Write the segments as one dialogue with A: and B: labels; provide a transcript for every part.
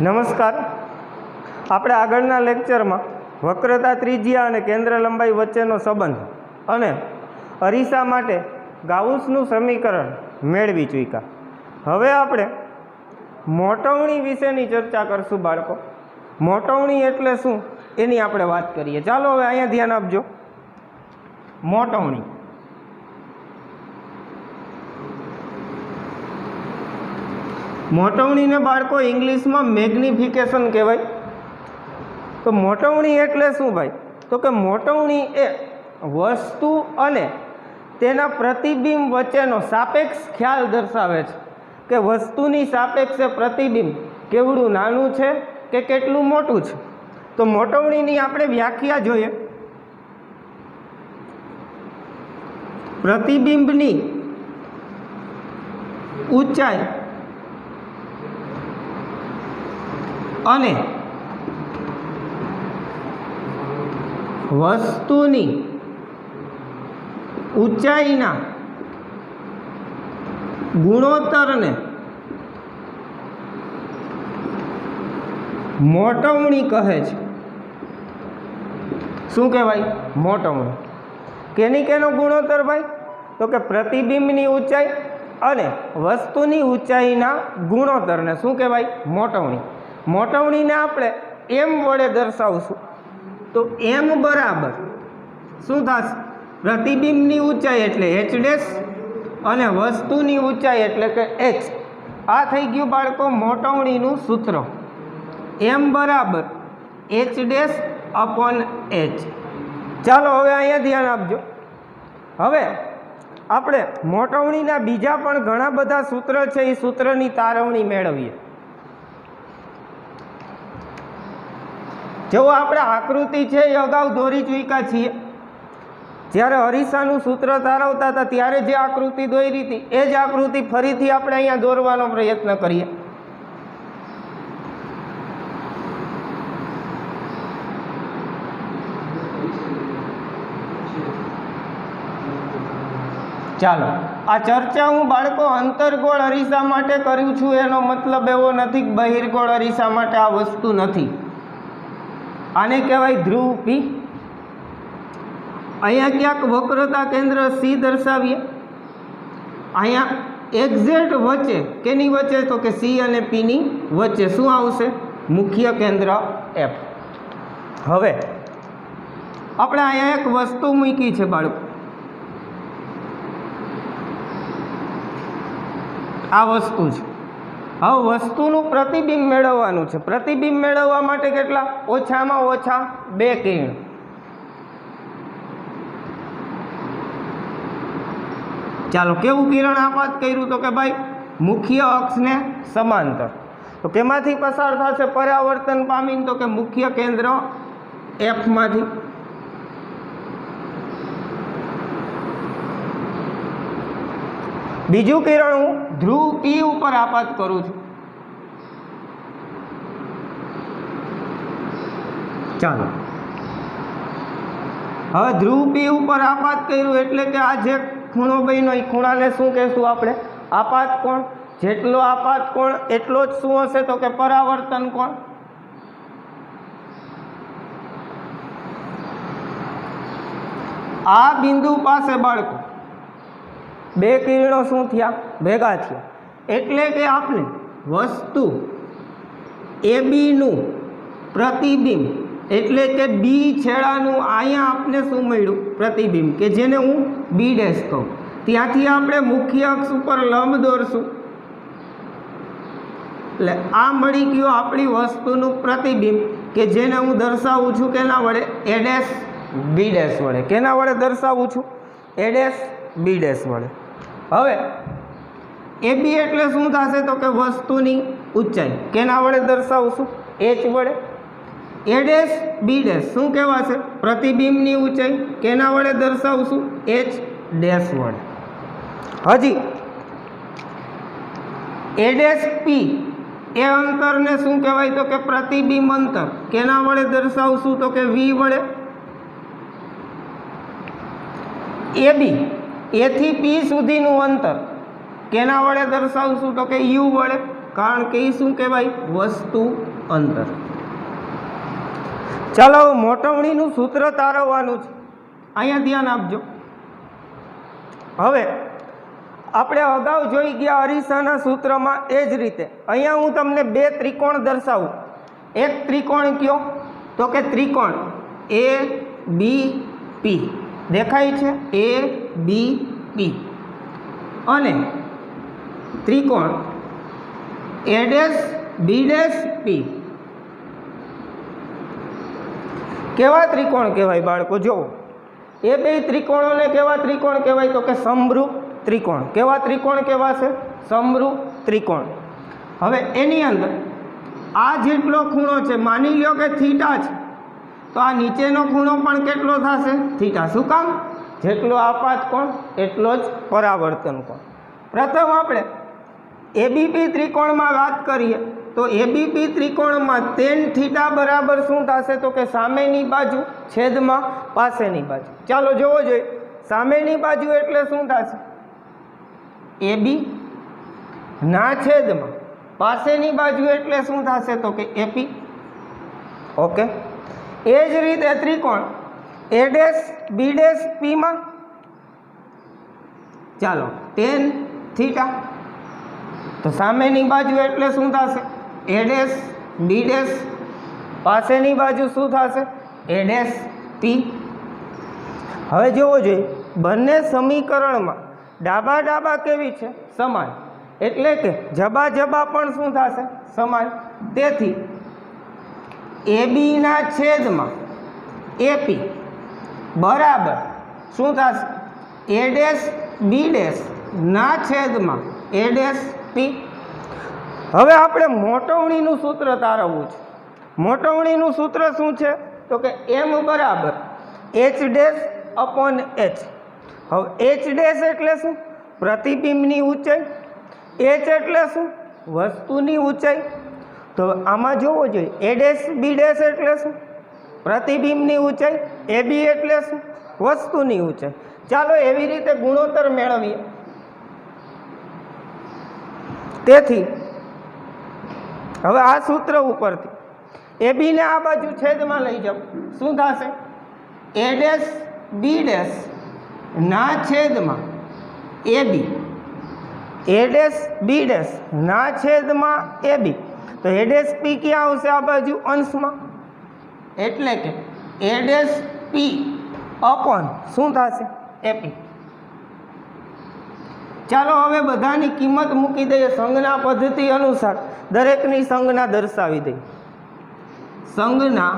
A: નમસ્કાર. આપણે આગળના લેક્ચરમાં વક્રતા ત્રિજ્યા અને કેન્દ્ર લંબાઈ વચ્ચેનો સંબંધ અને અરીસા માટે ગાઉસનું સમીકરણ મેળવી ચૂક્યા. હવે આપણે મોટવણી વિશેની ચર્ચા કરશું બાળકો. મોટવણી એટલે શું એની આપણે વાત કરીએ. ચાલો હવે અહીંયા ધ્યાન આપજો. મોટવણી મોટવણીને બાળકો ઇંગ્લિશમાં મેગ્નિફિકેશન કહેવાય. તો મોટવણી એટલે શું ભાઈ? તો કે મોટવણી એ વસ્તુ અને તેના પ્રતિબિંબ વચ્ચેનો સાપેક્ષ ખ્યાલ દર્શાવે છે કે વસ્તુની સાપેક્ષે પ્રતિબિંબ કેવડું નાનું છે કે કેટલું મોટું છે. તો મોટવણીની આપણે વ્યાખ્યા જોઈએ. પ્રતિબિંબની ઊંચાઈ અને વસ્તુની ઊંચાઈના ગુણોત્તરને મોટવણી કહે છે. શું કહેવાય? મોટવણી. કેનો ગુણોત્તર ભાઈ? તો કે પ્રતિબિંબની ઊંચાઈ અને વસ્તુની ઊંચાઈના ગુણોત્તરને શું કહેવાય? મોટવણી. મોટવણીને આપણે એમ વડે દર્શાવશું. તો એમ બરાબર શું થશે? પ્રતિબિંબની ઊંચાઈ એટલે એચ ડેશ અને વસ્તુની ઊંચાઈ એટલે કે એચ. આ થઈ ગયું બાળકો મોટવણીનું સૂત્ર. એમ બરાબર એચ ડેશ અપોન એચ. ચાલો હવે અહીંયા ધ્યાન આપજો. હવે આપણે મોટવણીના બીજા પણ ઘણા બધા સૂત્ર છે, એ સૂત્રની તારવણી મેળવીએ. જેવો આપણે આકૃતિ છે એ અગાઉ દોરી ચૂક્યા છીએ. જ્યારે અરીસાનું સૂત્ર તારવતા હતા ત્યારે જે આકૃતિ દોરી હતી એ જ આકૃતિ ફરીથી આપણે અહીંયા દોરવાનો પ્રયત્ન કરીએ. ચાલો, આ ચર્ચા હું બાળકો અંતર્ગોળ અરીસા માટે કરું છું. એનો મતલબ એવો નથી કે બહિર્ગોળ અરીસા માટે આ વસ્તુ નથી. આને કહેવાય ધ્રુવ પી. અહીંયા ક્યાંક વક્રતા કેન્દ્ર સી દર્શાવીએ. અહીંયા એક્ઝેક્ટ વચ્ચે કેની વચ્ચે? તો કે સી અને પીની વચ્ચે શું આવશે? મુખ્ય કેન્દ્ર એફ. હવે આપણે અહીંયા એક વસ્તુ મૂકી છે બાળકો. આ વસ્તુ છે. હવે વસ્તુનું પ્રતિબિંબ મેળવવાનું છે. પ્રતિબિંબ મેળવવા માટે કેટલા? ઓછામાં ઓછા 2 કિરણ. ચાલો, કેવું કિરણ આપાત કર્યું? તો કે ભાઈ મુખ્ય અક્ષને સમાંતર. તો કેમાંથી પસાર થશે પરાવર્તન પામીને? તો કે મુખ્ય કેન્દ્ર એફ માંથી. બીજું કિરણ હું ધ્રુવ પી ઉપર આપાત કરું છું. ચાલો, હવે ધ્રુવ પી ઉપર આપાત કર્યું એટલે કે આ જે ખૂણો બન્યો એ ખૂણાને શું કહેશું આપણે? આપાત કોણ. જેટલો આપાત કોણ એટલો જ શું હશે? તો કે પરાવર્તન કોણ. આ બિંદુ પાસે બાળકો 2 કિરણો શું થયા? ભેગા થયા. એટલે કે આપણે વસ્તુ એબીનું પ્રતિબિંબ એટલે કે બી છેડાનું અહીંયા આપણે શું મળ્યું? પ્રતિબિંબ, કે જેને હું બી ડેશ કહું. ત્યાંથી આપણે મુખ્ય અક્ષ ઉપર લંબ દોરશું. એટલે આ મળી ગયું આપણી વસ્તુનું પ્રતિબિંબ, કે જેને હું દર્શાવું છું કેના વડે? એ ડેશ બી ડેશ વડે. કેના વડે દર્શાવું છું? એ ડેશ બી ડેશ વડે. હવે એ બી એટલે શું થશે? તો કે વસ્તુની ઊંચાઈ. કેના વડે દર્શાવશું? એચ વડે. એ ડેશ બી ડેશ શું કહેવાશે? પ્રતિબિંબની ઊંચાઈ. કેના વડે દર્શાવશું? એચ ડેશ વડે. હજી એ ડેશ પી એ અંતરને શું કહેવાય? તો કે પ્રતિબિંબ અંતર. કેના વડે દર્શાવશું? તો કે વી વડે. એ બી એથી પી સુધીનું અંતર કેના વડે દર્શાવશું? તો કે યુ વડે. કારણ કે એ શું કહેવાય? વસ્તુ અંતર. ચાલો હવે મોટવણીનું સૂત્ર તારવવાનું છે. અહીંયા ધ્યાન આપજો. હવે આપણે અગાઉ જોઈ ગયા અરીસાના સૂત્રમાં એ જ રીતે અહીંયા હું તમને બે ત્રિકોણ દર્શાવું. એક ત્રિકોણ કયો? તો કે ત્રિકોણ એ બી પી દેખાય છે, એ બી પી, અને ત્રિકોણ એ ડેશ બી ડેશ પી. કેવા ત્રિકોણ કહેવાય બાળકો? જુઓ, એ બે ત્રિકોણોને કેવા ત્રિકોણ કહેવાય? તો કે સમરૂપ ત્રિકોણ. કેવા ત્રિકોણ કહેવાશે? સમરૂપ ત્રિકોણ. હવે એની અંદર આ જેટલો ખૂણો છે, માની લ્યો કે થીટા છે, તો આ નીચેનો ખૂણો પણ કેટલો થશે? થીટા. શું કામ? જેટલો આપાત કોણ એટલો જ પરાવર્તન કોણ. પ્રથમ આપણે એબીપી ત્રિકોણમાં વાત કરીએ તો એબીપી ત્રિકોણમાં tan થીટા બરાબર શું થશે? તો કે સામેની બાજુ છેદમાં પાસેની બાજુ. ચાલો જોવો જોઈએ. સામેની બાજુ એટલે શું થશે? એબી ના છેદમાં પાસેની બાજુ એટલે શું થશે? તો કે એપી. ઓકે. એ જ રીતે ત્રિકોણ એ ડેશ બી ડેશ પીમાં ચાલો tan થીટા, તો સામેની બાજુ એટલે શું થશે? એ ડેશ બી ડેશ, પાસેની બાજુ શું થશે? એ ડેશ પી. હવે જોવો જોઈએ બંને સમીકરણમાં ડાબા ડાબા કેવી છે? સમાન. એટલે કે જબા જબા પણ શું થશે? સમાન. તેથી એ બીના છેદમાં એપી બરાબર શું થશે? એ ડેશ બી ડેશ ના છેદમાં એ ડેશ પી. હવે આપણે મોટવણીનું સૂત્ર તારવવું છે. મોટવણીનું સૂત્ર શું છે? તો કે એમ બરાબર એચ ડેશ અપોન એચ. હવે એચ ડેશ એટલે શું? પ્રતિબિંબની ઊંચાઈ. એચ એટલે શું? વસ્તુની ઊંચાઈ. તો આમાં જોવો જોઈએ એ ડેશ બી ડેશ એટલે શું? પ્રતિબિંબની ઊંચાઈ. એ બી એટલે શું? વસ્તુની ઊંચાઈ. ચાલો એવી રીતે ગુણોત્તર મેળવીએ. તેથી હવે આ સૂત્ર ઉપરથી એ બીને આ બાજુ છેદમાં લઈ જાઓ. શું થશે? એ ડેશ બી ડેશ ના છેદમાં એ બી. એ ડેશ બી ડેશ ના છેદમાં એ બી. તો એ ડેશ પી ક્યાં આવશે? આ બાજુ અંશમાં. એટલે કે એ ડેશ પી અપોન શું થશે? એપી. ચાલો હવે બધાની કિંમત મૂકી દઈએ સંજ્ઞા પદ્ધતિ અનુસાર. દરેકની સંજ્ઞા દર્શાવી દઈએ. સંજ્ઞા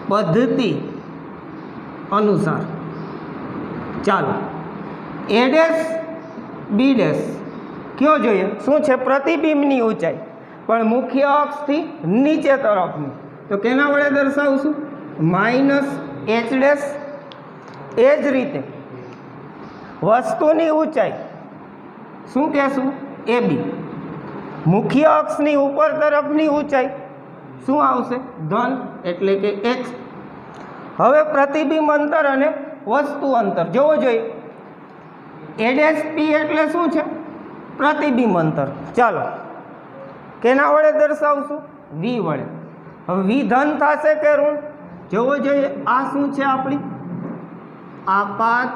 A: પદ્ધતિ અનુસાર ચાલો એ ડેશ બી ડેશ કયો જોઈએ? શું છે? પ્રતિબિંબની ઊંચાઈ, પણ મુખ્ય અક્ષથી નીચે તરફની. તો કેના વડે દર્શાવશું? Minus H dash. એ જ રીતે વસ્તુની ઊંચાઈ શું કહેશું? એ બી. મુખ્ય અક્ષની ઉપર તરફની ઊંચાઈ શું આવશે? ધન, એટલે કે એચ. હવે પ્રતિબિંબ અંતર અને વસ્તુ અંતર જોવો જોઈએ. એ ડેશ પી એટલે શું છે? પ્રતિબિંબ અંતર. ચાલો કેના વડે દર્શાવશું? વી વડે. હવે વી ધન થશે કે ઋણ? જોવો જોઈએ. આ શું છે? આપણી આપાત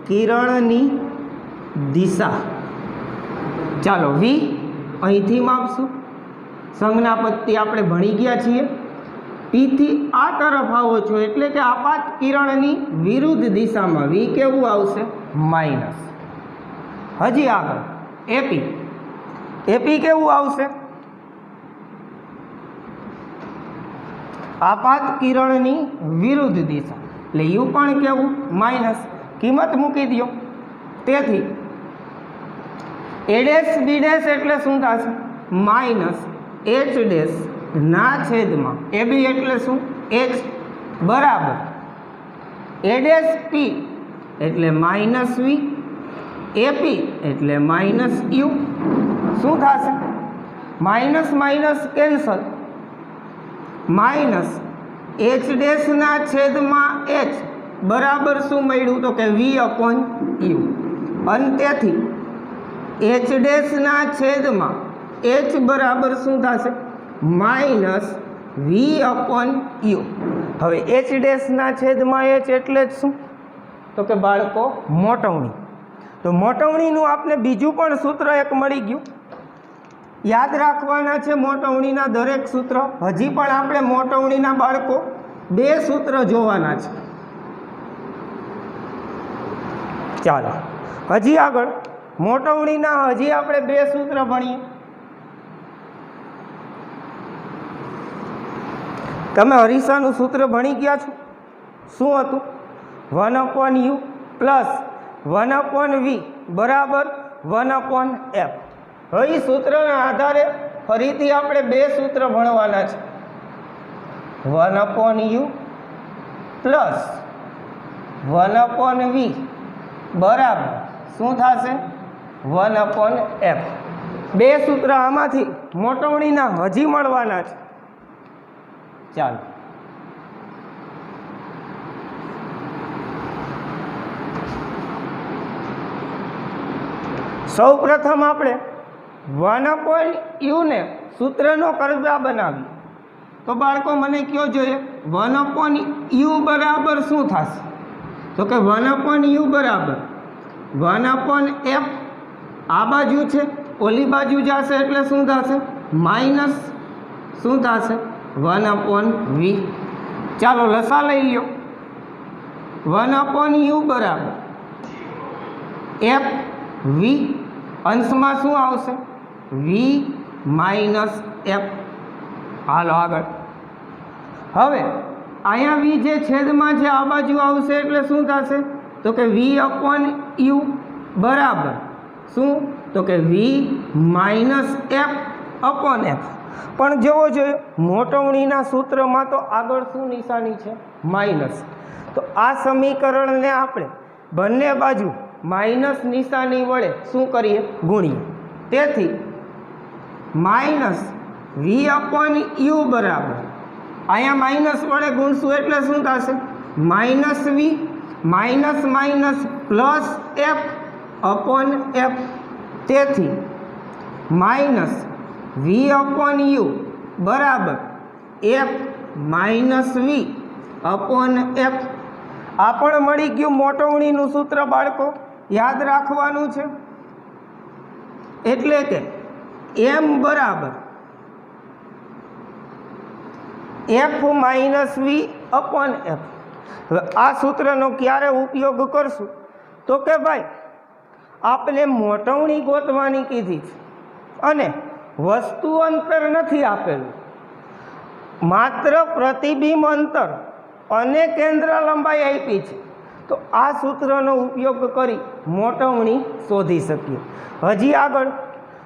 A: કિરણની દિશા. ચાલો વી અહીંથી માપશું. સંજ્ઞા પદ્ધતિ આપણે ભણી ગયા છીએ. પીથી આ તરફ આવો છો એટલે કે આપાત કિરણની વિરુદ્ધ દિશામાં વી કેવું આવશે? માઇનસ. હજી આગળ એપી. એપી કેવું આવશે? આપાત કિરણની વિરુદ્ધ દિશા. એટલે યુ પણ કેવું? માઇનસ. કિંમત મૂકી દો. તેથી એ ડેશ બી ડેશ એટલે શું થશે? માઇનસ એચ ડેશ ના છેદમાં એ બી એટલે શું? એચ બરાબર એ ડેશ પી એટલે માઇનસ વી, એપી એટલે માઇનસ યુ. શું થશે? Minus minus cancel. Minus H ડેશના છેદમાં એચ બરાબર શું મળ્યું? તો કે વી અપોન યુ. અને તેથી એચ ડેશના છેદમાં એચ બરાબર શું થશે? Minus V upon U. હવે એચ ડેશના છેદમાં એચ એટલે જ શું? તો કે બાળકો મોટવણી. તો મોટવણીનું આપણે બીજું પણ સૂત્ર એક મળી ગયું. યાદ રાખવાના છે મોટવણીના દરેક સૂત્ર. હજી પણ આપણે મોટવણીના બાળકો 2 સૂત્ર જોવાના છે. ચાલો હજી આગળ મોટવણીના હજી આપણે 2 સૂત્ર ભણીએ. તમે હરીસાનું સૂત્ર ભણી ગયા છો. શું હતું? 1/u પ્લસ 1/v બરાબર 1/f. હવે એ સૂત્રના આધારે ફરીથી આપણે 2 સૂત્ર ભણવાના છે. 1/u પ્લસ 1/v બરાબર શું થશે? 1/f. 2 સૂત્ર આમાંથી મોટવણીના હજી મળવાના છે. ચાલો સૌ પ્રથમ આપણે 1/u ને સૂત્રનો કર્તા બનાવીએ. તો બાળકો મને કયો જોઈએ 1/u બરાબર શું થશે? તો કે 1/u બરાબર 1/f. આ બાજુ છે ઓલી બાજુ જશે એટલે શું થશે? માઇનસ શું થશે? 1/v. ચાલો લસા લઈ લ્યો. 1/u બરાબર f v. અંશમાં શું આવશે? v minus f. હાલો આગળ. હવે અહીંયા v જે છેદમાં છે આ બાજુ આવશે એટલે શું થશે? તો કે v/u બરાબર શું? તો કે v માઇનસ f/f. પણ જોવો જોઈએ મોટવણીના સૂત્રમાં તો આગળ શું નિશાની છે? માઇનસ. તો આ સમીકરણને આપણે બંને બાજુ માઇનસ નિશાની વડે શું કરીએ? ગુણીએ. તેથી માઇનસ v/u બરાબર અહીંયા માઇનસ વડે ગુણશું એટલે શું થશે? Minus v minus minus plus f/f. તેથી માઇનસ v/u બરાબર f માઇનસ v/f. આ પણ મળી ગયું મોટવણીનું સૂત્ર બાળકો. યાદ રાખવાનું છે. એટલે કે m બરાબર f માઇનસ v/f. હવે આ સૂત્રનો ક્યારે ઉપયોગ કરશું? તો કે ભાઈ આપણે મોટવણી ગોતવાની કીધી છે અને વસ્તુ અંતર નથી આપેલું, માત્ર પ્રતિબિંબ અંતર અને કેન્દ્ર લંબાઈ આપી છે. તો આ સૂત્રનો ઉપયોગ કરી મોટવણી શોધી શકીએ. હજી આગળ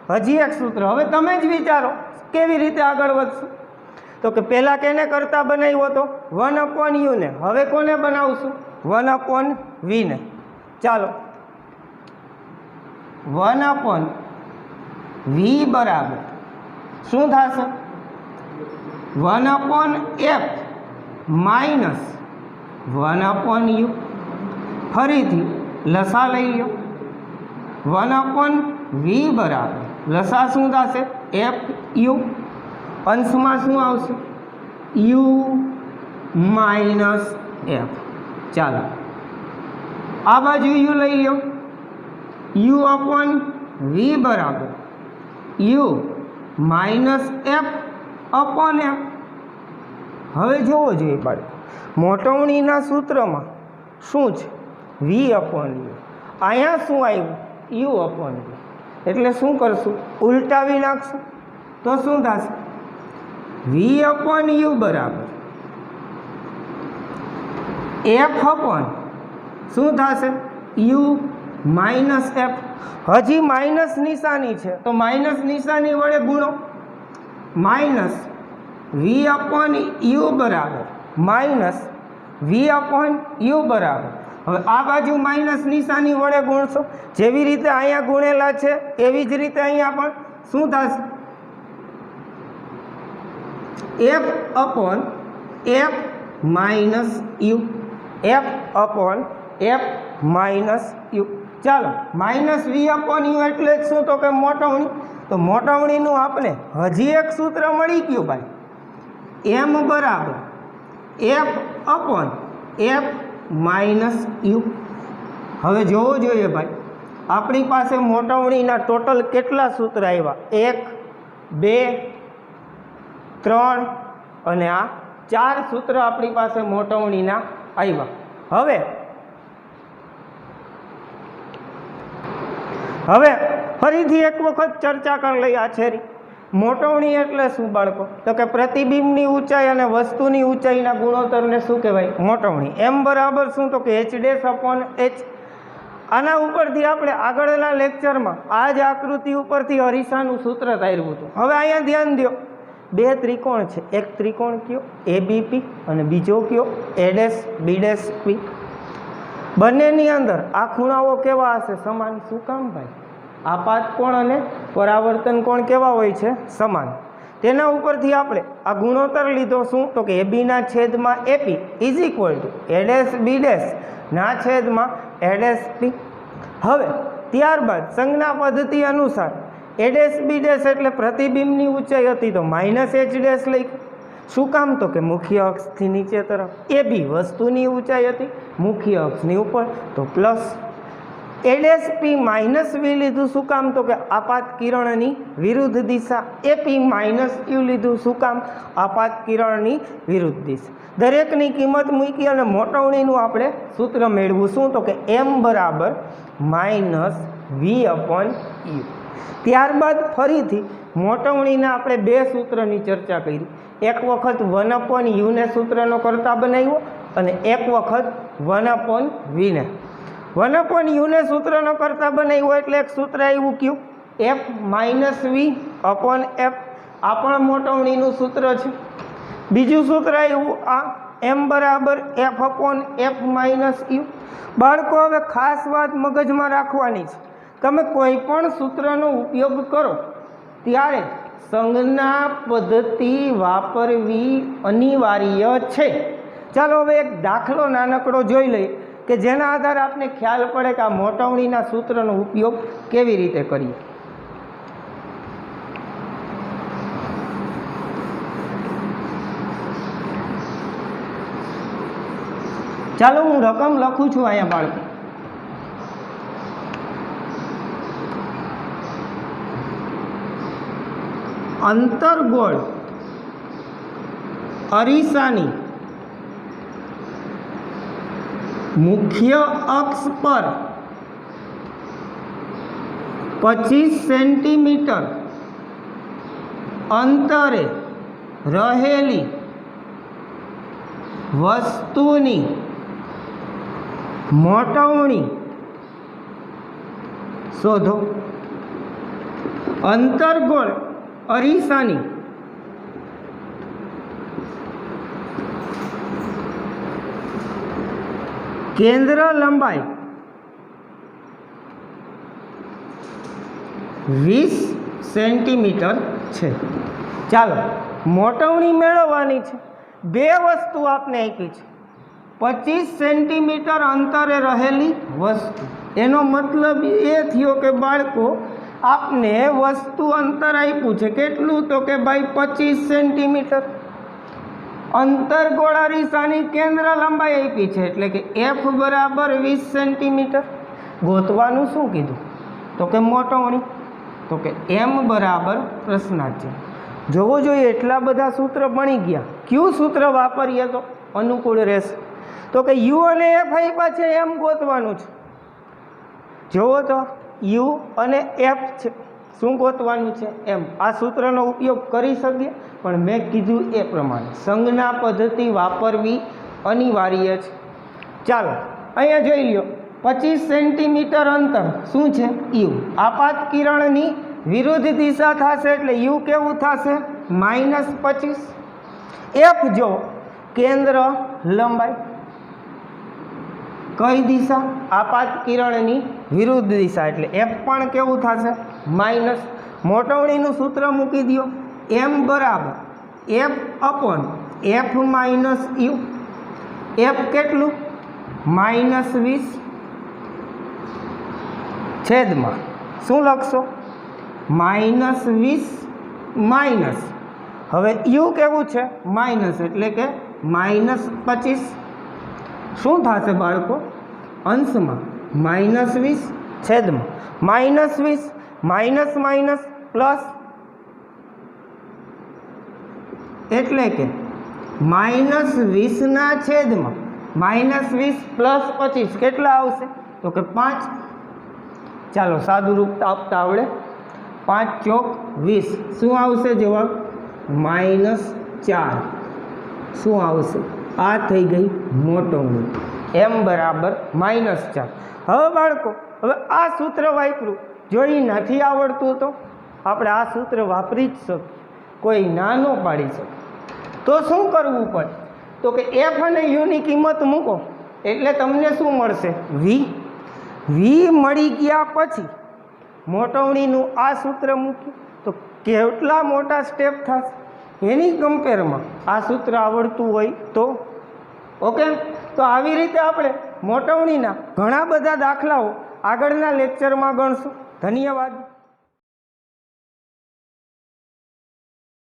A: હજી એક સૂત્ર. હવે તમે જ વિચારો કેવી રીતે આગળ વધશું. તો કે પહેલાં કેને કરતા બનાવ્યો હતો? 1/u ને. હવે કોને બનાવશું? 1/v ને. ચાલો 1/v બરાબર શું થશે? 1/f minus 1/u. ફરીથી લસા લઈ લો. 1/v બરાબર લસા શું થશે? fu. અંશમાં શું આવશે? u minus f. ચાલો આ બાજુ u લઈ લો. u/v બરાબર u માઇનસ f/f. હવે જોવો જોઈએ બાળકો મોટવણીના સૂત્રમાં શું છે? v/u. અહીંયા શું આવ્યું? u/v. એટલે શું કરશું? ઉલટાવી નાખશું. તો શું થશે? v/u બરાબર f અપોન શું થશે? u minus f. હજી માઇનસ નિશાની છે તો માઇનસ નિશાની વડે ગુણો. માઇનસ v/u બરાબર માઇનસ v/u બરાબર. હવે આ બાજુ માઇનસ નિશાની વડે ગુણશો. જેવી રીતે અહીંયા ગુણેલા છે એવી જ રીતે અહીંયા પણ શું થશે? f upon f minus u. f upon f minus u. ચાલો -v/u એટલે શું તો કે મોટવણી. તો મોટવણીનું આપણે હજી એક સૂત્ર મળી ગયું ભાઈ, m બરાબર f/f-u. હવે જોવું જોઈએ ભાઈ, આપણી પાસે મોટવણીના ટોટલ કેટલા સૂત્ર આવ્યા? 1 2 3 અને આ 4 સૂત્ર આપણી પાસે મોટવણીના આવ્યા. હવે ફરીથી એક વખત ચર્ચા કરી લઈએ. આ છેરી મોટવણી એટલે શું બાળકો? તો કે પ્રતિબિંબની ઊંચાઈ અને વસ્તુની ઊંચાઈના ગુણોત્તરને શું કહેવાય? મોટવણી. m બરાબર શું તો કે h'/h. આના ઉપરથી આપણે આગળના લેક્ચરમાં આ જ આકૃતિ ઉપરથી અરીસાનું સૂત્ર તાર્યું હતું. હવે અહીંયા ધ્યાન દો, બે ત્રિકોણ છે. એક ત્રિકોણ કયો? ABP અને બીજો કયો? A'B'P. બંનેની અંદર આ ખૂણાઓ કેવા હશે? સમાન. શું કામ ભાઈ? આપાત કોણ અને પરાવર્તન કોણ કેવા હોય છે? સમાન. તેના ઉપરથી આપણે આ ગુણોત્તર લીધો. શું તો કે AB ના છેદમાં AP is equal to A'B ના છેદમાં A'P. હવે ત્યારબાદ સંજ્ઞા પદ્ધતિ અનુસાર A'B એટલે પ્રતિબિંબની ઊંચાઈ હતી તો -h' લઈ. શું કામ તો કે મુખ્ય અક્ષથી નીચે તરફ. AB વસ્તુની ઊંચાઈ હતી મુખ્ય અક્ષની ઉપર તો પ્લસ. A'P -v લીધું. શું કામ તો કે આપાત કિરણની વિરુદ્ધ દિશા. AP -u લીધું. શું કામ? આપાત કિરણની વિરુદ્ધ દિશા. દરેકની કિંમત મૂકી અને મોટવણીનું આપણે સૂત્ર મેળવું. શું તો કે m બરાબર -v/u. ત્યારબાદ ફરીથી મોટવણીના આપણે બે સૂત્રની ચર્ચા કરી. એક વખત 1/u ને સૂત્રનો કરતા બનાવ્યો અને એક વખત 1/v ને. 1/u ને સૂત્રનો કરતા બનાવ્યો એટલે એક સૂત્ર આવ્યું કયું? f-v/f. આ પણ મોટવણીનું સૂત્ર છે. બીજું સૂત્ર આવ્યું આ m બરાબર f/f-u. બાળકો હવે ખાસ વાત મગજમાં રાખવાની છે, તમે કોઈ પણ સૂત્રનો ઉપયોગ કરો ત્યારે સંજ્ઞા પદ્ધતિ વાપરવી અનિવાર્ય છે. ચાલો હવે એક દાખલો નાનકડો જોઈ લઈએ કે જેના આધારે આપને ખ્યાલ પડે કે આ મોટવણીના સૂત્રનો ઉપયોગ કેવી રીતે કરીએ. ચાલો હું રકમ લખું છું અહીંયા બાળકો. અંતર્ગોળ અરીસાની મુખ્ય અક્ષ પર 25 સેન્ટીમીટર અંતરે રહેલી વસ્તુની મોટવણી શોધો. અંતર્ગોળ અરીસાની કેન્દ્ર લંબાઈ 20 સેન્ટીમીટર છે. ચાલો મોટવણી મેળવવાની છે. બે વસ્તુ આપને આપી છે. 25 સેન્ટીમીટર અંતરે રહેલી વસ્તુ, એનો મતલબ એ થયો કે બાળકો આપને વસ્તુ અંતર આપ્યું છે. કેટલું તો કે ભાઈ 25 સેન્ટીમીટર. અંતર્ગોળ અરીસાની કેન્દ્ર લંબાઈ આપી છે એટલે કે f બરાબર 20 સેન્ટીમીટર. ગોતવાનું શું કીધું તો કે મોટવણી. તો કે m બરાબર પ્રશ્નાર્થ છે. જોવું જોઈએ એટલા બધા સૂત્ર બની ગયા. કયું સૂત્ર વાપરીએ તો અનુકૂળ રહેશે? તો કે u અને f આપ્યા છે, એમ ગોતવાનું છે. જોવો તો u અને f છે, શું ગોતવાનું છે? એમ. આ સૂત્રનો ઉપયોગ કરી શકીએ પણ મેં કીધું એ પ્રમાણે સંજ્ઞા પદ્ધતિ વાપરવી અનિવાર્ય છે. ચાલો અહીંયા જોઈ લ્યો, 25 સેન્ટીમીટર અંતર શું છે? u. આપાત કિરણની વિરુદ્ધ દિશા થશે એટલે u કેવું થશે? -25. f જો કેન્દ્ર લંબાઈ, કઈ દિશા? આપાત કિરણની વિરુદ્ધ દિશા એટલે f પણ કેવું થશે? માઇનસ. મોટવણીનું સૂત્ર મૂકી દો, m બરાબર f/f-u. f કેટલું? -20. છેદમાં શું લખશો? -20 માઇનસ, હવે યુ કેવું છે? માઇનસ, એટલે કે -25. શું થશે બાળકો? અંશમાં -20 છેદમાં -20, માઇનસ માઇનસ પ્લસ, એટલે કે -20 ના છેદમાં -20 પ્લસ 25 કેટલા આવશે? તો કે 5. ચાલો સાદું રૂપ આપતા આવડે. 5 ચોક 20. શું આવશે જવાબ? -4. શું આવશે? આ થઈ ગઈ મોટવણી. m બરાબર -4. હવે બાળકો, હવે આ સૂત્ર વાપર્યું. જો એ નથી આવડતું તો આપણે આ સૂત્ર વાપરી જ શકીએ, કોઈ ના ન પાડી શકે. તો શું કરવું પડે? તો કે એફ અને યુની કિંમત મૂકો એટલે તમને શું મળશે? વી. વી મળી ગયા પછી મોટવણીનું આ સૂત્ર મૂક્યું તો કેટલા મોટા સ્ટેપ થશે એની કમ્પેરમાં આ સૂત્ર આવડતું હોય તો. ઓકે, તો આવી રીતે આપણે મોટવણીના ઘણા બધા દાખલાઓ આગળના લેક્ચરમાં ગણશું. ધન્યવાદ.